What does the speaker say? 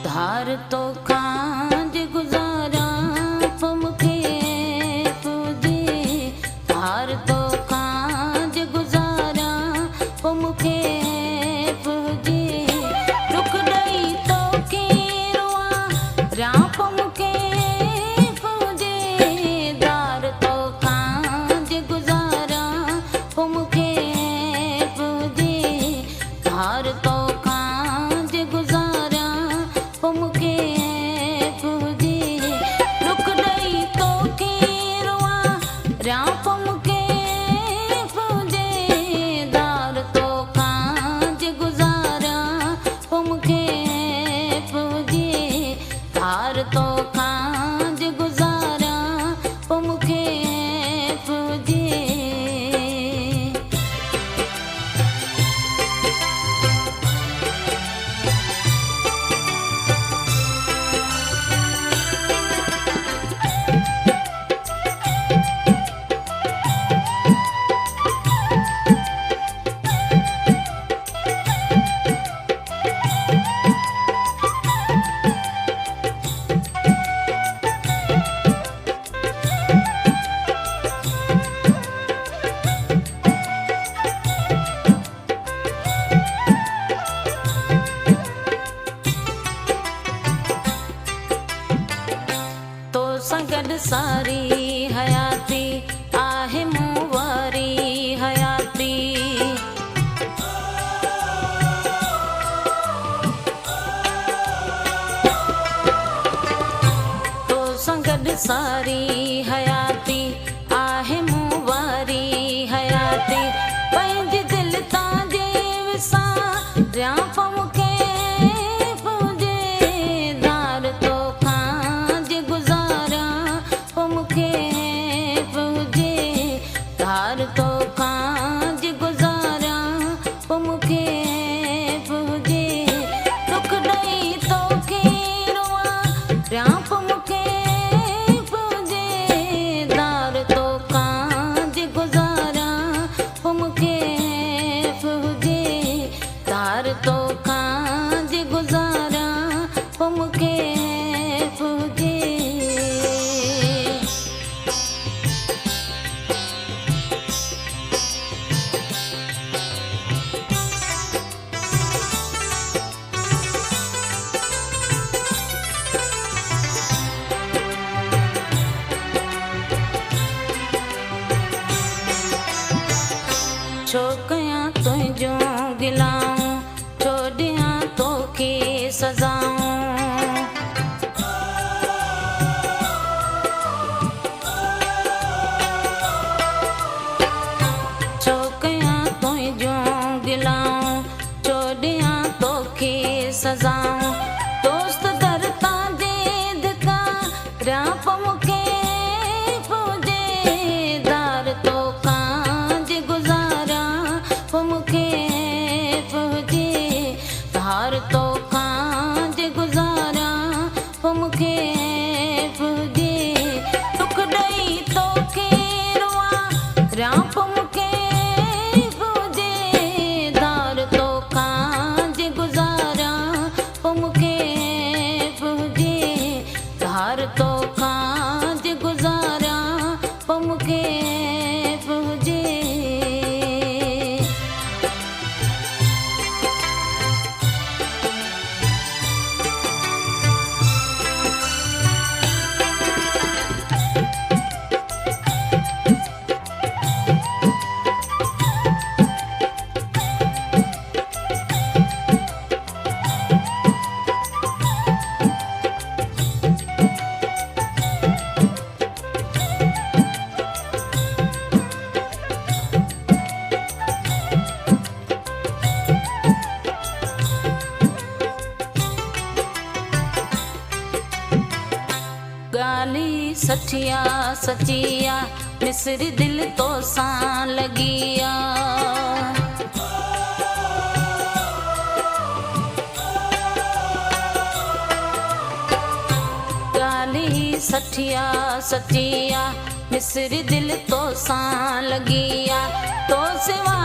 धार तो कांज गुजारा पमुखे पूजे धार तो कांज गुजारा पमुखे पूजे रुक गई तो के रुआ रा पमुखे पूजे धार तो कांज गुजारा पमुखे पूजे धार तो कांज गुजारा पमुखे पूजे रुक गई तो के रुआ रा पमुखे पूजे धार तो कांज गुजारा पमुखे पूजे धार तो कांज गुजारा पमुखे पूजे। तो संगड सारी हयाती आहे मूवारी हयाती तो संगड सारी हयाती आहे मूवारी हयाती पंज दिल तांजे विसा रा पमुखे पूजे धार तो कांज गुजारा पमुखे पूजे धार तो कांज गुजारा पमुखे पूजे रुक गई तो के रुआ रा पमुखे पूजे धार तो कांज गुजारा पमुखे पूजे धार तो कांज गुजारा पमुखे पूजे। छोकया तुझो गिलाऊं छोड़िया तो के सजाऊं छोकया तुझो गिलाऊं छोड़िया तो के सजाऊं दोस्त दरता दे दिखा रा पमुखे पूजे धार तो कांज गुजारा पमुखे पूजे धार तो कांज गुजारा पमुखे पूजे रुक गई तो के रुआ रा पमुखे पूजे धार तो कांज गुजारा पमुखे पूजे धार तो कांज गुजारा पमुखे पूजे। गाली सठिया सचिया मिस्र दिल तो सा लगिया गाली सठिया सचिया मिस्र दिल तो सा लगिया तो सिवा